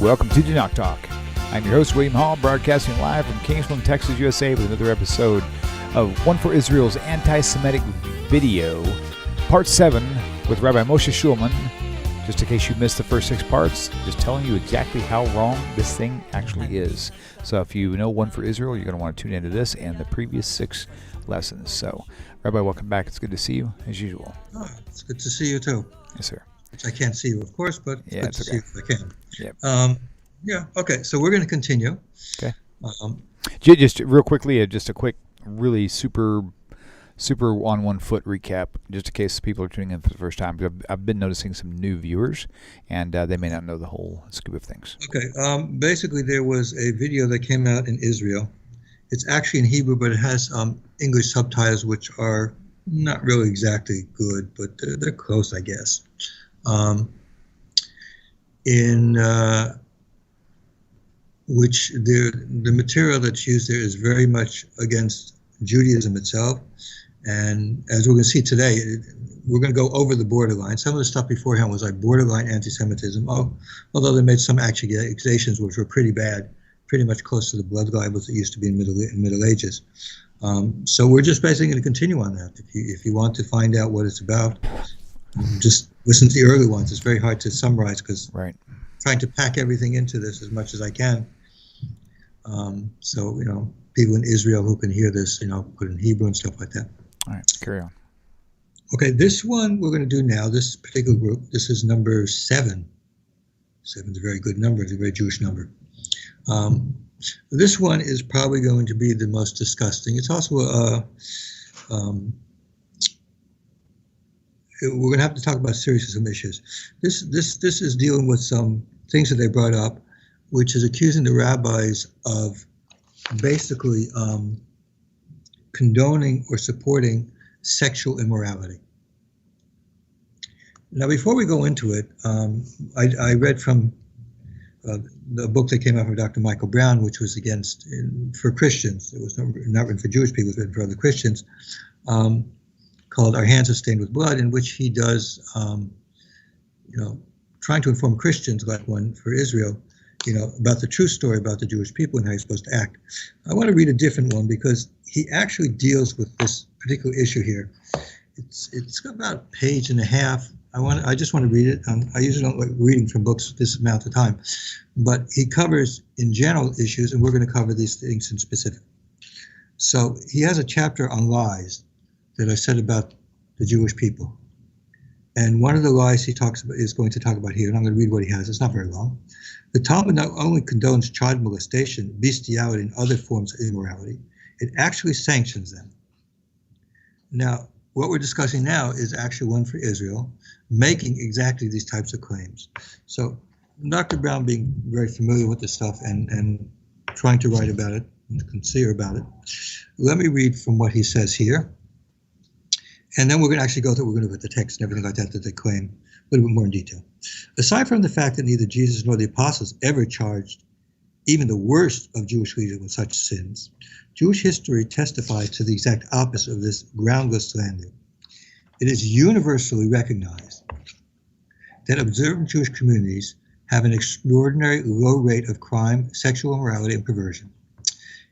Welcome to Do Not Talk. I'm your host, William Hall, broadcasting live from Kingsland, Texas, USA, with another episode of One for Israel's Anti-Semitic video, Part 7, with Rabbi Moshe Shulman. Just in case you missed the first 6 parts, just telling you exactly how wrong this thing actually is. So if you know One for Israel, you're going to want to tune into this and the previous 6 lessons. So, Rabbi, welcome back. It's good to see you, as usual. Oh, it's good to see you, too. Yes, sir. Which I can't see you, of course, but it's good to see you if I can. Yep. Okay, so we're going to continue. Okay. Just real quickly, just a quick, really super on one foot recap, just in case people are tuning in for the first time. I've been noticing some new viewers, and they may not know the whole scoop of things. Okay. Basically, there was a video that came out in Israel. It's actually in Hebrew, but it has English subtitles, which are not really exactly good, but they're close, I guess. Which the material that's used there is very much against Judaism itself. And as we're going to see today, we're going to go over the borderline. Some of the stuff beforehand was like borderline anti-Semitism, although they made some accusations which were pretty bad, pretty much close to the blood libels that used to be in Middle Ages. So we're just basically going to continue on that. If you want to find out what it's about, just listen to the early ones. It's very hard to summarize because trying to pack everything into this as much as I can. So, people in Israel who can hear this, put in Hebrew and stuff like that. All right, carry on. Okay, this one we're going to do now, this particular group, this is number 7. 7 is a very good number. It's a very Jewish number. This one is probably going to be the most disgusting. It's also we're going to have to talk about serious some issues. This is dealing with some things that they brought up, which is accusing the rabbis of basically condoning or supporting sexual immorality. Now, before we go into it, I read from the book that came out from Dr. Michael Brown, which was for Christians. It was not written for Jewish people, it was written for other Christians, called Our Hands Are Stained with Blood, in which he does, trying to inform Christians, like one for Israel, about the true story about the Jewish people and how you're supposed to act. I want to read a different one because he actually deals with this particular issue here. It's got about a page and a half. I just want to read it. I usually don't like reading from books this amount of time, but he covers in general issues, and we're going to cover these things in specific. So he has a chapter on lies that I said about the Jewish people. And one of the lies he talks about is going to talk about here, and I'm going to read what he has. It's not very long. The Talmud not only condones child molestation, bestiality, and other forms of immorality, it actually sanctions them. Now, what we're discussing now is actually One for Israel, making exactly these types of claims. So Dr. Brown, being very familiar with this stuff and trying to write about it, and sincere about it, let me read from what he says here. And then we're going to actually go through, we're going to look at the text and everything like that they claim a little bit more in detail. Aside from the fact that neither Jesus nor the apostles ever charged even the worst of Jewish leaders with such sins, Jewish history testifies to the exact opposite of this groundless slander. It is universally recognized that observant Jewish communities have an extraordinary low rate of crime, sexual immorality, and perversion.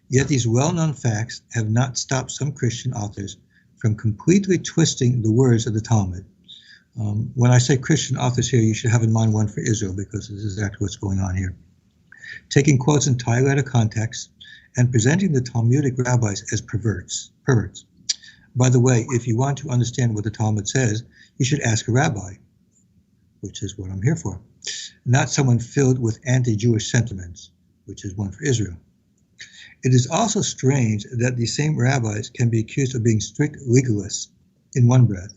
Yet these well-known facts have not stopped some Christian authors from completely twisting the words of the Talmud. When I say Christian authors here, you should have in mind One for Israel, because this is exactly what's going on here. Taking quotes entirely out of context and presenting the Talmudic rabbis as perverts. By the way, if you want to understand what the Talmud says, you should ask a rabbi, which is what I'm here for, not someone filled with anti-Jewish sentiments, which is One for Israel. It is also strange that these same rabbis can be accused of being strict legalists in one breath,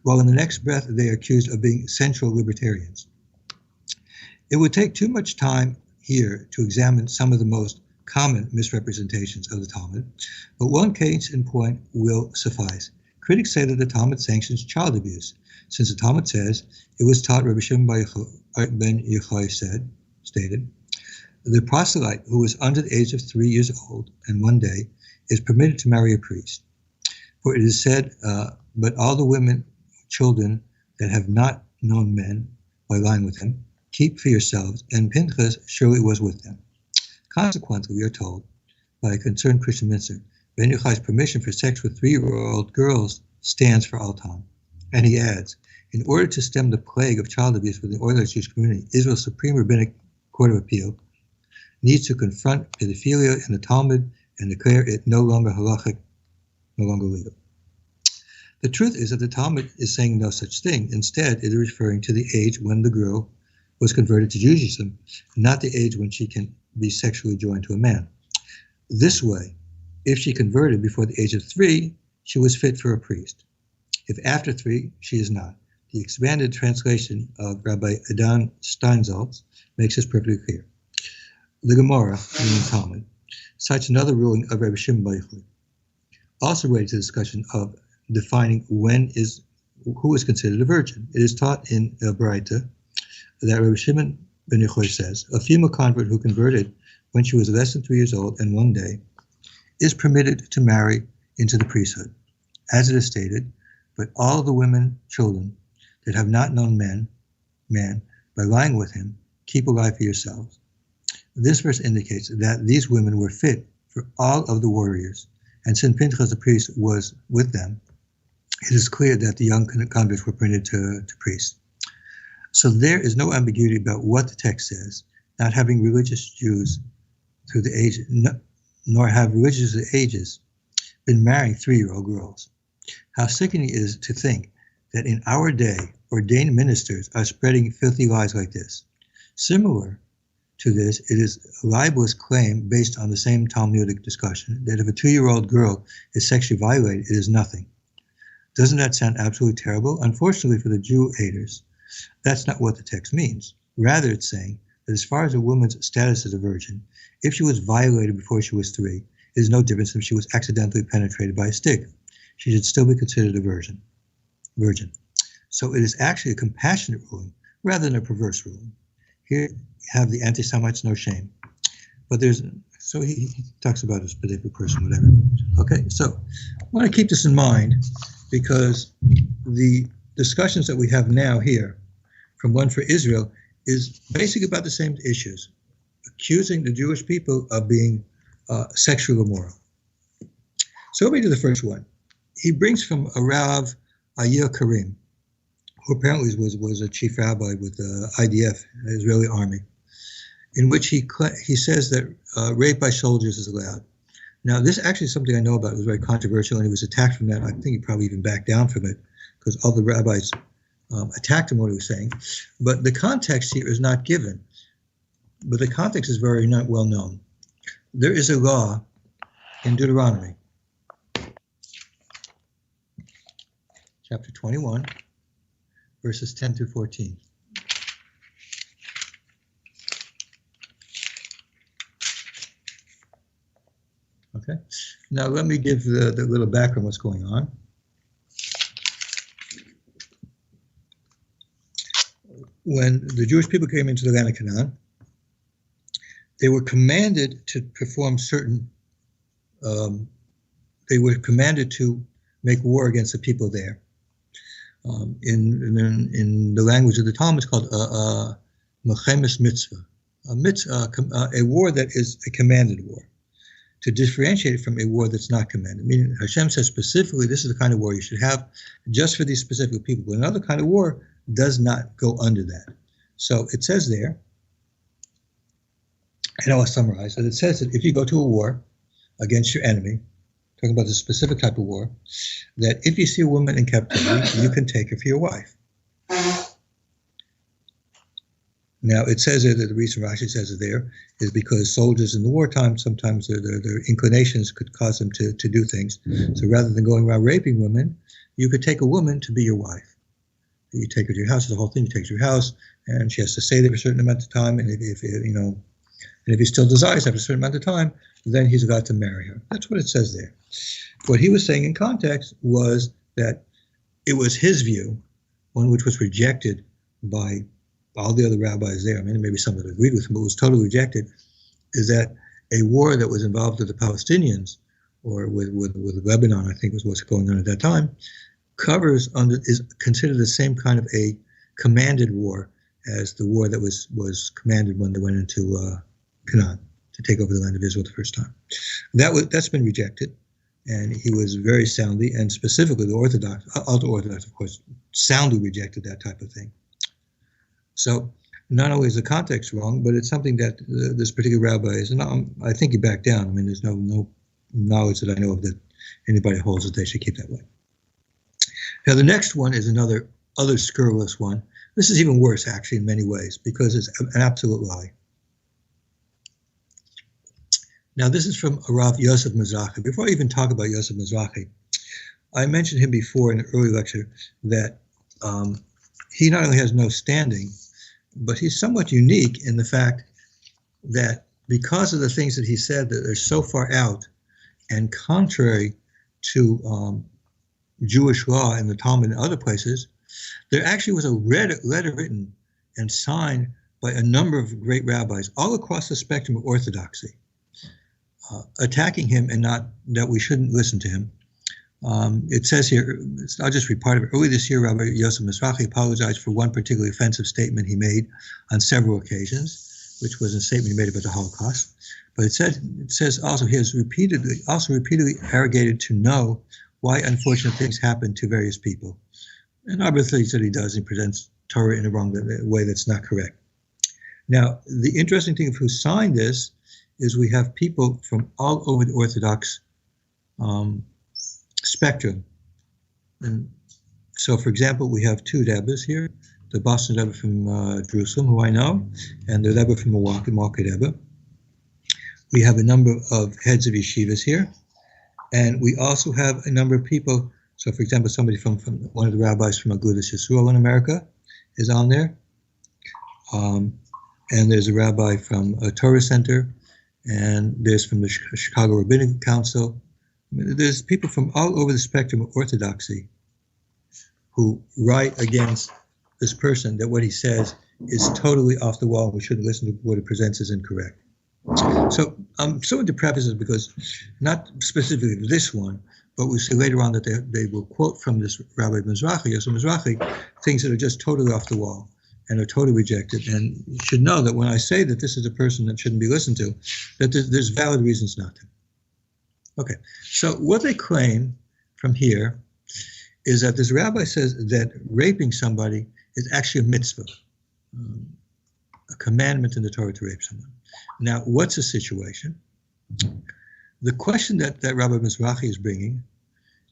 while in the next breath they are accused of being central libertarians. It would take too much time here to examine some of the most common misrepresentations of the Talmud, but one case in point will suffice. Critics say that the Talmud sanctions child abuse, since the Talmud says it was taught, Rabbi Shimon ben Yochai stated, the proselyte who was under the age of 3 years old and 1 day is permitted to marry a priest. For it is said, but all the women, children that have not known men by lying with him, keep for yourselves, and Pinchas surely was with them. Consequently, we are told by a concerned Christian minister, Ben Yochai's permission for sex with 3-year-old girls stands for all time. And he adds, in order to stem the plague of child abuse within the Orthodox Jewish community, Israel's Supreme Rabbinic Court of Appeal needs to confront pedophilia in the Talmud and declare it no longer halachic, no longer legal. The truth is that the Talmud is saying no such thing. Instead, it is referring to the age when the girl was converted to Judaism, not the age when she can be sexually joined to a man. This way, if she converted before the age of 3, she was fit for a priest. If after 3, she is not. The expanded translation of Rabbi Adon Steinsaltz makes this perfectly clear. The Gemara, in the Talmud, cites another ruling of Rabbi Shimon Bar Yochai, also related to the discussion of defining who is considered a virgin. It is taught in a Braita that Rabbi Shimon ben Yochai says, a female convert who converted when she was less than 3 years old and 1 day is permitted to marry into the priesthood, as it is stated, but all the women, children, that have not known man, by lying with him, keep alive for yourselves. This verse indicates that these women were fit for all of the warriors, and since Pinchas the priest was with them, it is clear that the young converts were permitted to priests. So there is no ambiguity about what the text says, not having religious Jews through the age, nor have religious ages been marrying 3-year-old girls. How sickening it is to think that in our day, ordained ministers are spreading filthy lies like this. Similar to this, it is a libelous claim based on the same Talmudic discussion that if a 2-year-old girl is sexually violated, it is nothing. Doesn't that sound absolutely terrible? Unfortunately for the Jew haters, that's not what the text means. Rather, it's saying that as far as a woman's status as a virgin, if she was violated before she was 3, it is no difference if she was accidentally penetrated by a stick. She should still be considered a virgin. So it is actually a compassionate ruling rather than a perverse ruling. Here you have the anti-Semites, no shame. But so he talks about a specific person, whatever. Okay, so I want to keep this in mind because the discussions that we have now here from One for Israel is basically about the same issues, accusing the Jewish people of being sexually immoral. So let me do the first one. He brings from a Rav Ayir Karim, who apparently was a chief rabbi with the IDF, the Israeli army, in which he says that rape by soldiers is allowed. Now, this actually is something I know about. It was very controversial, and he was attacked from that. I think he probably even backed down from it because all the rabbis attacked him what he was saying. But the context here is not given. But the context is very not well known. There is a law in Deuteronomy, chapter 21, verses 10 through 14. Okay, now let me give the little background what's going on. When the Jewish people came into the land of Canaan, they were commanded to perform certain, they were commanded to make war against the people there. In the language of the Talmud, it's called Mechemes Mitzvah, a war that is a commanded war, to differentiate it from a war that's not commanded. Meaning Hashem says specifically, this is the kind of war you should have just for these specific people. But another kind of war does not go under that. So it says there, and I'll summarize, that it says that if you go to a war against your enemy, talking about this specific type of war, that if you see a woman in captivity, you can take her for your wife. Now, it says there that the reason Rashi says it there is because soldiers in the wartime, sometimes their inclinations could cause them to do things. So rather than going around raping women, you could take a woman to be your wife. You take her to your house, the whole thing, you take her to your house, and she has to stay there for a certain amount of time, and if he still desires after a certain amount of time, then he's allowed to marry her. That's what it says there. What he was saying in context was that it was his view, one which was rejected by all the other rabbis there. I mean, maybe some that agreed with him, but was totally rejected, is that a war that was involved with the Palestinians, or with Lebanon, I think was what's going on at that time, is considered the same kind of a commanded war as the war that was commanded when they went into Canaan to take over the land of Israel the first time. That's been rejected, and he was very soundly, and specifically the Orthodox, ultra-Orthodox, of course, soundly rejected that type of thing. So not only is the context wrong, but it's something that this particular rabbi is, and I think he backed down. I mean, there's no knowledge that I know of that anybody holds that they should keep that way. Now, the next one is another scurrilous one. This is even worse, actually, in many ways, because it's an absolute lie. Now, this is from Rav Yosef Mizrahi. Before I even talk about Yosef Mizrahi, I mentioned him before in an early lecture that he not only has no standing, but he's somewhat unique in the fact that because of the things that he said that are so far out and contrary to Jewish law in the Talmud and other places, there actually was a letter written and signed by a number of great rabbis all across the spectrum of orthodoxy, attacking him and not that we shouldn't listen to him. It says here, I'll just read part of it. Early this year, Rabbi Yosef Mizrahi apologized for one particularly offensive statement he made on several occasions, which was a statement he made about the Holocaust. But it says also he has repeatedly arrogated to know why unfortunate things happen to various people. And other things that he does, he presents Torah in a wrong way that's not correct. Now, the interesting thing of who signed this is we have people from all over the Orthodox spectrum. And so, for example, we have two Debbas here, the Boston Rebbe from Jerusalem, who I know, and the Rebbe from Milwaukee, Milwaukee Rebbe. We have a number of heads of yeshivas here, and we also have a number of people. So, for example, somebody from one of the rabbis from Agudas Yisrael in America is on there. And there's a rabbi from a Torah Center, and there's from the Chicago Rabbinic Council. I mean, there's people from all over the spectrum of orthodoxy who write against this person that what he says is totally off the wall. We shouldn't listen to what it presents as incorrect. So I'm so into prefaces because not specifically this one, but we see later on that they will quote from this Rabbi Mizrahi, Yosef Mizrahi, things that are just totally off the wall and are totally rejected. And you should know that when I say that this is a person that shouldn't be listened to, that there's valid reasons not to. Okay, so what they claim from here is that this rabbi says that raping somebody is actually a mitzvah, a commandment in the Torah to rape someone. Now, what's the situation? The question that Rabbi Mizrahi is bringing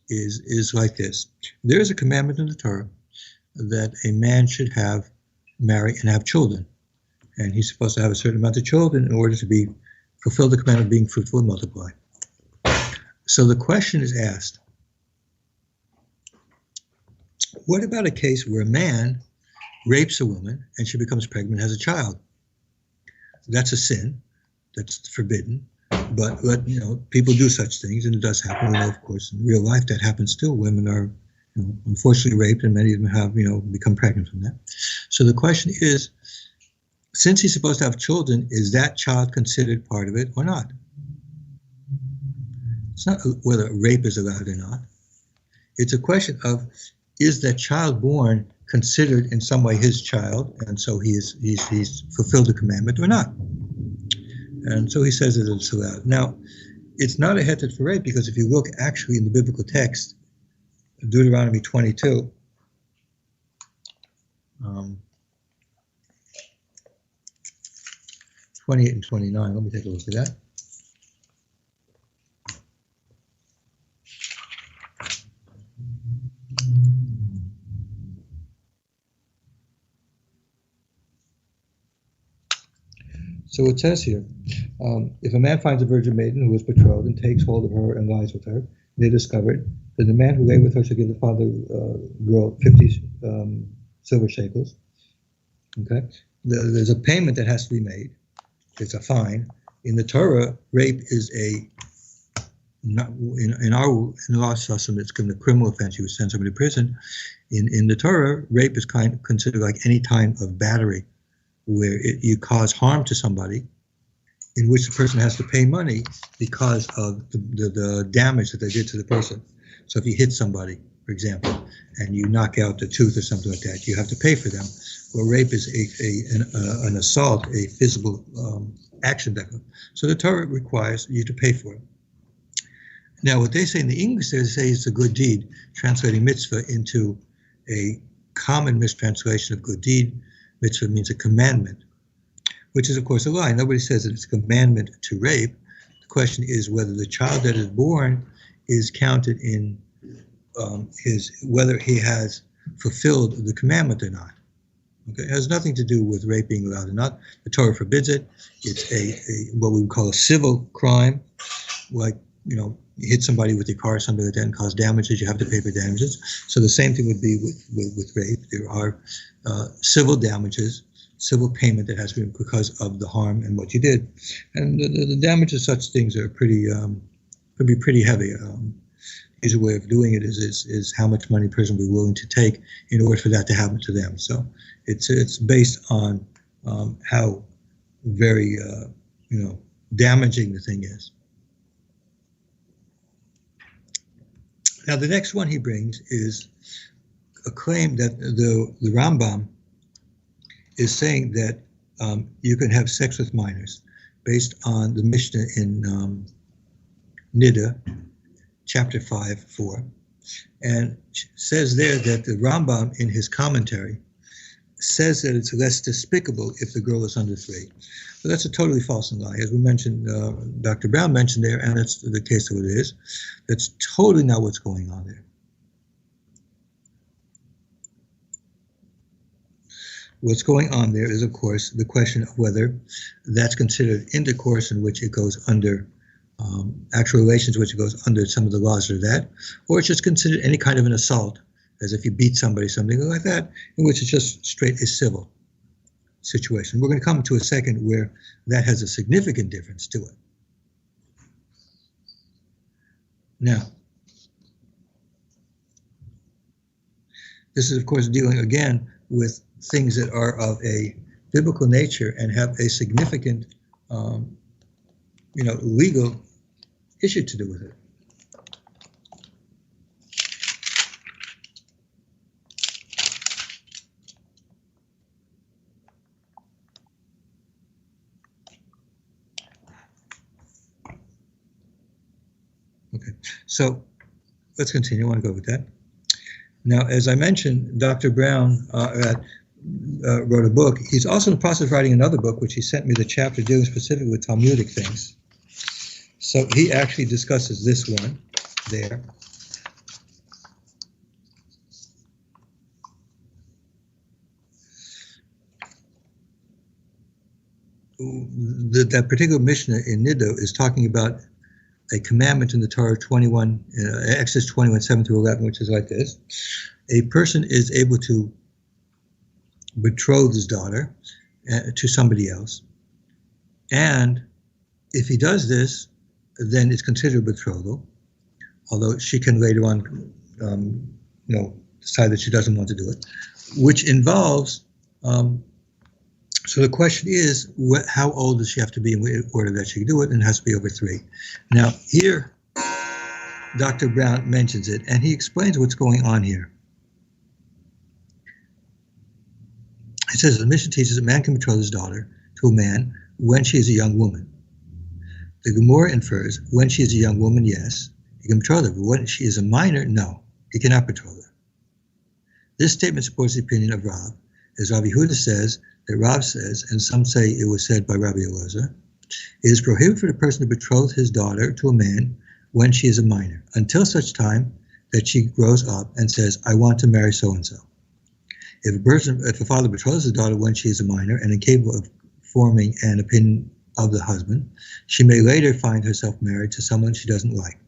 is like this. There is a commandment in the Torah that a man should marry and have children. And he's supposed to have a certain amount of children in order to fulfill the commandment of being fruitful and multiply. So the question is asked, what about a case where a man rapes a woman and she becomes pregnant and has a child? That's a sin. That's forbidden. But people do such things, and it does happen. We know, of course, in real life that happens still. Women are unfortunately raped, and many of them have become pregnant from that. So the question is, since he's supposed to have children, is that child considered part of it or not? It's not whether rape is allowed or not. It's a question of, is that child born considered in some way his child, and so he's fulfilled the commandment or not? And so he says that it's allowed. Now, it's not a heter for rape, because if you look actually in the biblical text, Deuteronomy 22, 28 and 29, let me take a look at that. So it says here, if a man finds a virgin maiden who is betrothed and takes hold of her and lies with her, they discover it, then the man who lay with her shall give the father girl 50 silver shekels. Okay, there's a payment that has to be made. It's a fine. In the Torah, rape is in the law system, it's a criminal offense. You would send somebody to prison. In the Torah, rape is considered like any time of battery, where you cause harm to somebody, in which the person has to pay money because of the damage that they did to the person. So if you hit somebody, for example, and you knock out the tooth or something like that, you have to pay for them. Well, rape is an assault, a physical action. So the Torah requires you to pay for it. Now, what they say in the English, they say it's a good deed, translating mitzvah into a common mistranslation of good deed. Mitzvah means a commandment, which is, of course, a lie. Nobody says that it's a commandment to rape. The question is whether the child that is born is counted in whether he has fulfilled the commandment or not. Okay, it has nothing to do with rape being allowed or not. The Torah forbids it. It's a what we would call a civil crime, like, you hit somebody with your car or something like that and cause damages, you have to pay for damages. So the same thing would be with rape. There are civil damages, civil payment that has to be because of the harm and what you did. And the damage of such things are could be pretty heavy. Easy way of doing it is how much money a person will be willing to take in order for that to happen to them. So it's based on how very damaging the thing is. Now the next one he brings is a claim that the Rambam is saying that you can have sex with minors based on the Mishnah in Nida, chapter 5:4, and says there that the Rambam in his commentary says that it's less despicable if the girl is under 3. But that's a totally false lie. As we mentioned, Dr. Brown mentioned there, and it's the case of what it is. That's totally not what's going on there. What's going on there is, of course, the question of whether that's considered intercourse in which it goes under actual relations, which it goes under some of the laws of that, or it's just considered any kind of an assault, as if you beat somebody, something like that, in which it's just straight a civil situation. We're going to come to a second where that has a significant difference to it. Now, this is, of course, dealing again with things that are of a biblical nature and have a significant, legal issue to do with it. Okay, so let's continue. I want to go with that. Now, as I mentioned, Dr. Brown wrote a book. He's also in the process of writing another book, which he sent me the chapter dealing specifically with Talmudic things. So he actually discusses this one there. That particular Mishnah in Niddo is talking about a commandment in the Torah 21, Exodus 21, 7 through 11, which is like this. A person is able to betroth his daughter to somebody else. And if he does this, then it's considered betrothal, although she can later on, decide that she doesn't want to do it, which involves, so the question is, how old does she have to be in order that she can do it? And it has to be over 3. Now, here, Dr. Brown mentions it, and he explains what's going on here. It says, the Mishnah teaches a man can betroth his daughter to a man when she is a young woman. The Gemara infers, when she is a young woman, yes, he can betroth her, but when she is a minor, no, he cannot betroth her. This statement supports the opinion of Rav, as Rabbi Huda says, that Rav says, and some say it was said by Rabbi Elazar, it is prohibited for the person to betroth his daughter to a man when she is a minor, until such time that she grows up and says, I want to marry so-and-so. If a father betroths his daughter when she is a minor and incapable of forming an opinion of the husband, she may later find herself married to someone she doesn't like.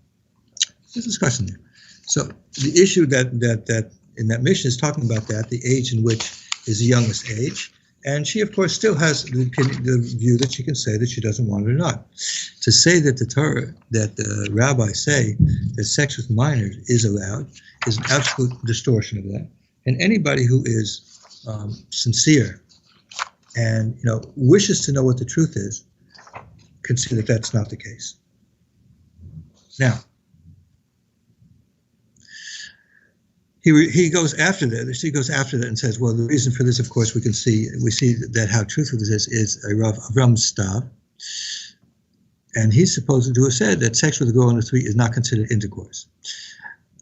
There's discussion there. So the issue that in that mission is talking about that, the age in which is the youngest age, and she, of course, still has the view that she can say that she doesn't want it or not. To say that the Torah, that the rabbis say that sex with minors is allowed is an absolute distortion of that. And anybody who is sincere and wishes to know what the truth is can see that that's not the case. Now, he goes after that. She goes after that and says, well, the reason for this, of course, we see that how truthful this is a Ram Stav, and he's supposed to have said that sex with a girl under 3 is not considered intercourse.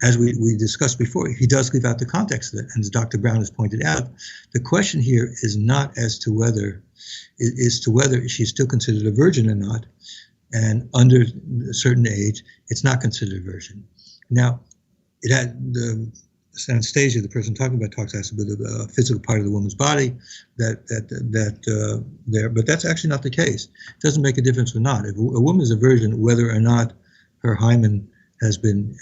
As we discussed before, he does leave out the context of it, and as Dr. Brown has pointed out, the question here is not as to whether she's still considered a virgin or not, and under a certain age, it's not considered a virgin. Now, it had the Anastasia, the person talking about, talks about the physical part of the woman's body that there, but that's actually not the case. It doesn't make a difference or not. If a woman is a virgin, whether or not her hymen has been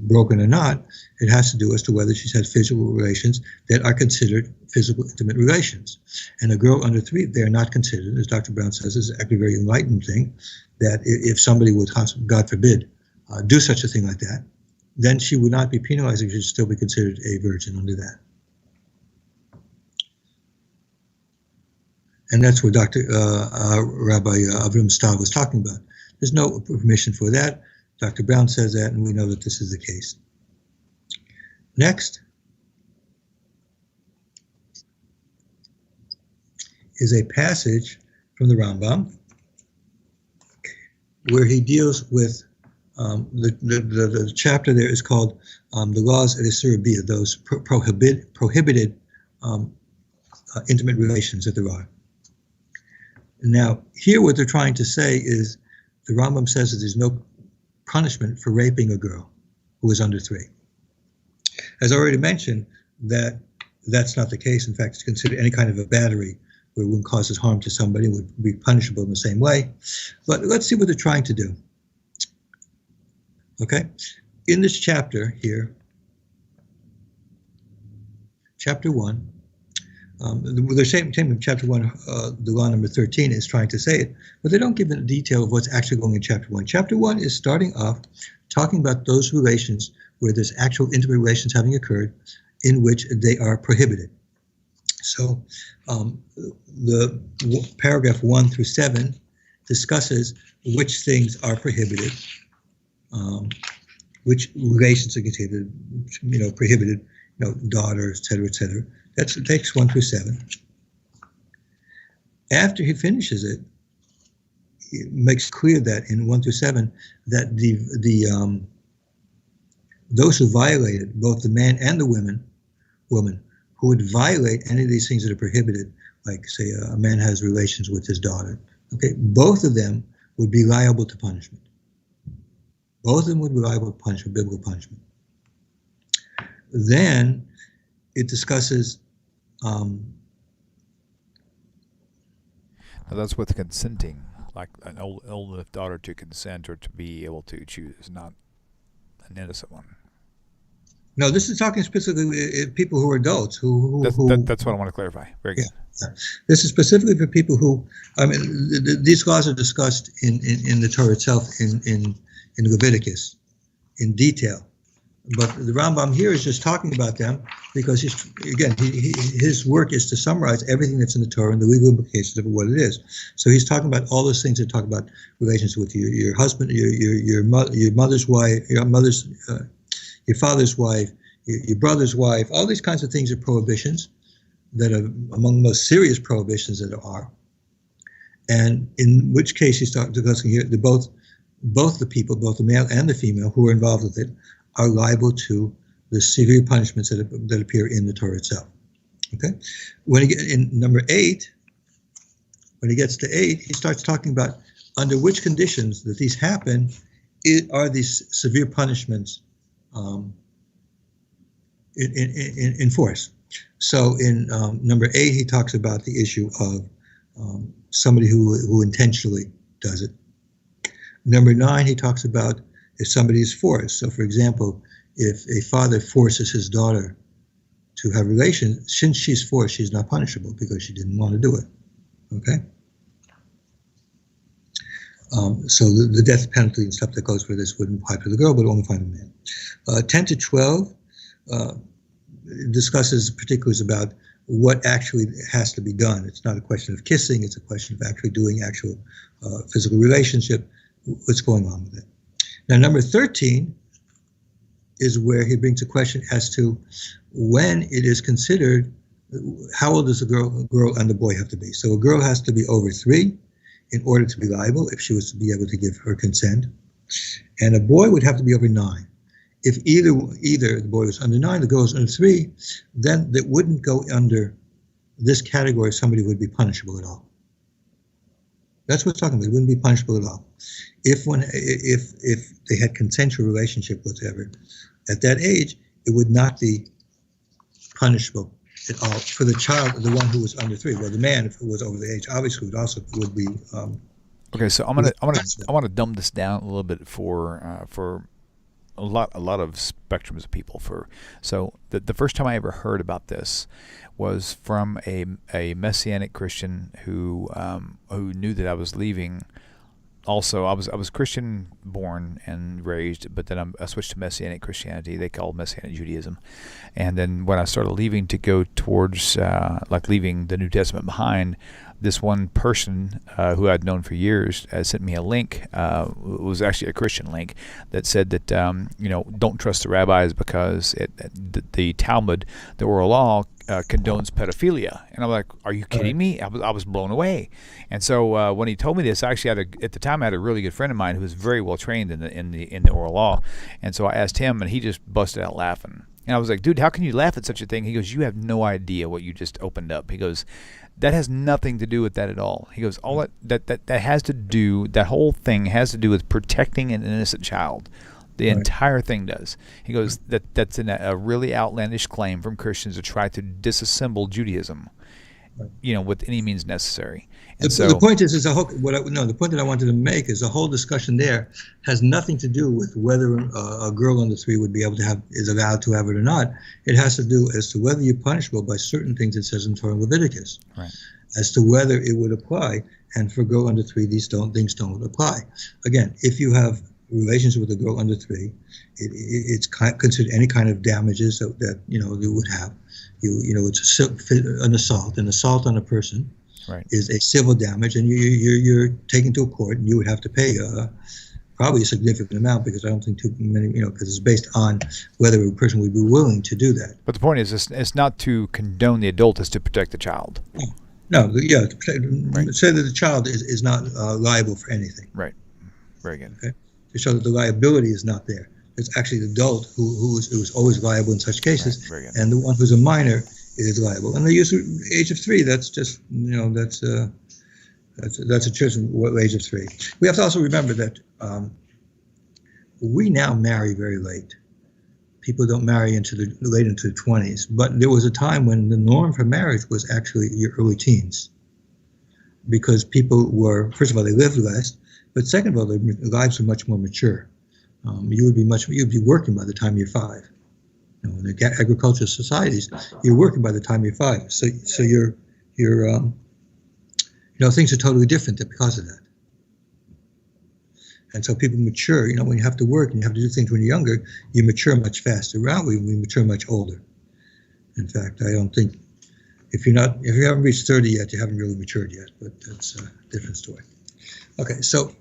broken or not, it has to do as to whether she's had physical relations that are considered physical intimate relations. And a girl under 3, they are not considered, as Dr. Brown says, is actually a very enlightened thing, that if somebody would, God forbid, do such a thing like that, then she would not be penalized. She should still be considered a virgin under that. And that's what Rabbi Avram Stav was talking about. There's no permission for that. Dr. Brown says that, and we know that this is the case. Next is a passage from the Rambam where he deals with the chapter there is called the laws of Isur Bia, those prohibited intimate relations that there are. Now, here what they're trying to say is the Rambam says that there's no punishment for raping a girl who is under 3. As I already mentioned, that's not the case. In fact, it's considered any kind of a battery where one causes harm to somebody would be punishable in the same way. But let's see what they're trying to do. Okay, in this chapter here, chapter 1, the same in chapter 1, the law number 13 is trying to say it, but they don't give the detail of what's actually going in chapter 1. Chapter 1 is starting off talking about those relations where there's actual intimate relations having occurred in which they are prohibited. So the paragraph 1 through 7 discusses which things are prohibited, which relations are considered, prohibited, daughters, etc., etc. It takes 1 through 7. After he finishes it, he makes clear that in 1 through 7 that those who violated, both the man and the woman who would violate any of these things that are prohibited, like say a man has relations with his daughter, okay, both of them would be liable to punishment. Both of them would be liable to punishment, biblical punishment. Then it discusses. Now that's with consenting, like an old enough daughter to consent or to be able to choose, not an innocent one. No, this is talking specifically people who are adults. That's what I want to clarify. Very good. Yeah. This is specifically for people who, these laws are discussed in the Torah itself in Leviticus in detail. But the Rambam here is just talking about them because his work is to summarize everything that's in the Torah and the legal implications of what it is. So he's talking about all those things that talk about relations with your husband, your mother's wife, your father's wife, your brother's wife. All these kinds of things are prohibitions that are among the most serious prohibitions that there are. And in which case he's discussing here, both the people, both the male and the female who are involved with it, are liable to the severe punishments that appear in the Torah itself. Okay, when he gets in number 8, when he gets to 8, he starts talking about under which conditions that these happen. Are these severe punishments in force? So in number 8, he talks about the issue of somebody who intentionally does it. Number 9, he talks about if somebody is forced. So, for example, if a father forces his daughter to have relations, since she's forced, she's not punishable because she didn't want to do it. Okay? So the death penalty and stuff that goes with this wouldn't apply to the girl, but only apply to the man. 10 to 12 discusses particulars about what actually has to be done. It's not a question of kissing, it's a question of actually doing actual physical relationship, what's going on with it. Now, number 13 is where he brings a question as to when it is considered, how old does a girl and the boy have to be? So a girl has to be over 3 in order to be liable if she was to be able to give her consent. And a boy would have to be over 9. If either the boy was under 9, the girl was under 3, then that wouldn't go under this category. Somebody would be punishable at all. That's what we're talking about. It wouldn't be punishable at all. If they had consensual relationship, whatever, at that age, it would not be punishable at all for the child, the one who was under 3. Well, the man, if it was over the age, obviously would be. Okay, so I want to dumb this down a little bit for a lot of spectrums of people. So the first time I ever heard about this was from a Messianic Christian who knew that I was leaving. Also, I was Christian born and raised, but then I switched to Messianic Christianity. They called Messianic Judaism. And then when I started leaving to go towards, leaving the New Testament behind, this one person who I'd known for years sent me a link. It was actually a Christian link that said that, don't trust the rabbis because the Talmud, the oral law, condones pedophilia. And I'm like, are you kidding me? I was blown away. And so when he told me this, I actually at the time I had a really good friend of mine who was very well trained in the oral law. And so I asked him, and he just busted out laughing. And I was like, dude, how can you laugh at such a thing? He goes, you have no idea what you just opened up. He goes, that has nothing to do with that at all. He goes, all that has to do, that whole thing has to do with protecting an innocent child. The entire thing does. He goes, that's a really outlandish claim from Christians to try to disassemble Judaism, with any means necessary. And the point is the point that I wanted to make is the whole discussion there has nothing to do with whether a girl under 3 is allowed to have it or not. It has to do as to whether you're punishable by certain things it says in Torah and Leviticus, as to whether it would apply. And for a girl under 3, these things don't apply. Again, if you have relations with a girl under 3, it's considered any kind of damages that you would have. It's an assault on a person. Is a civil damage, and you're taken to a court, and you would have to pay probably a significant amount, because I don't think too many, because it's based on whether a person would be willing to do that. But the point is, it's not to condone the adult; it's to protect the child. No, say that the child is not liable for anything. Right. Very good. Okay. To show that the liability is not there. It's actually the adult who is always liable in such cases, and the one who's a minor is liable. And they use the age of 3. That's just that's a chosen age of 3. We have to also remember that we now marry very late. People don't marry late into the 20s, but there was a time when the norm for marriage was actually your early teens, because people were, first of all, they lived less, but second of all, their lives were much more mature. You'd be working by the time you're 5. In the agricultural societies, you're working by the time you're 5. So you're things are totally different because of that. And so people mature. When you have to work and you have to do things when you're younger, you mature much faster. We mature much older. In fact, I don't think if you haven't reached 30 yet, you haven't really matured yet. But that's a different story. Okay, so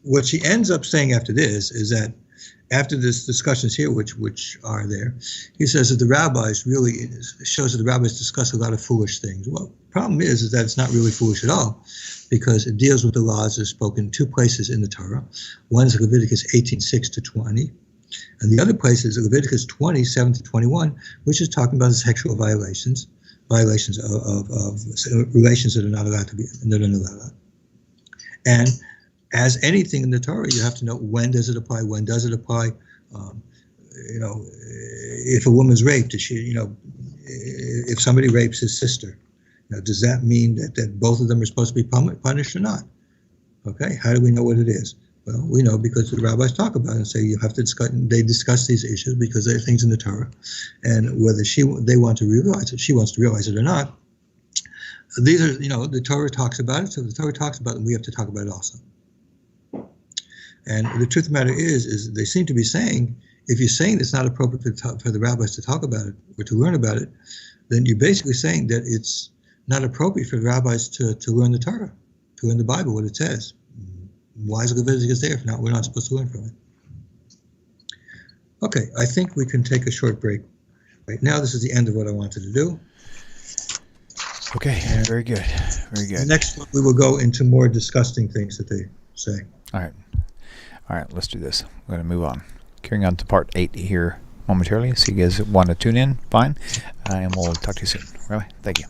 what she ends up saying after this is that after this discussions here, which are there, he says that the rabbis shows that the rabbis discuss a lot of foolish things. Well, the problem is that it's not really foolish at all, because it deals with the laws that are spoken in 2 places in the Torah. One is Leviticus 18:6-20, and the other place is Leviticus 20:7-21, which is talking about sexual violations of relations that are not allowed to be, that are not allowed. And as anything in the Torah, you have to know, when does it apply? When does it apply? If a woman's raped, if somebody rapes his sister, does that mean that both of them are supposed to be punished or not? Okay, how do we know what it is? Well, we know because the rabbis talk about it and say you have to discuss. They discuss these issues because there are things in the Torah, and whether they want to realize it, she wants to realize it or not. These are, the Torah talks about it, so the Torah talks about it, and we have to talk about it also. And the truth of the matter is they seem to be saying, if you're saying it's not appropriate for the rabbis to talk about it or to learn about it, then you're basically saying that it's not appropriate for the rabbis to learn the Torah, to learn the Bible, what it says. Why is Leviticus there if we're not supposed to learn from it? Okay, I think we can take a short break. Right now, this is the end of what I wanted to do. Okay, very good. Very good. Next one, we will go into more disgusting things that they say. All right, let's do this. We're going to move on. Carrying on to part 8 here momentarily. So you guys want to tune in, fine. And we'll talk to you soon. All right, thank you.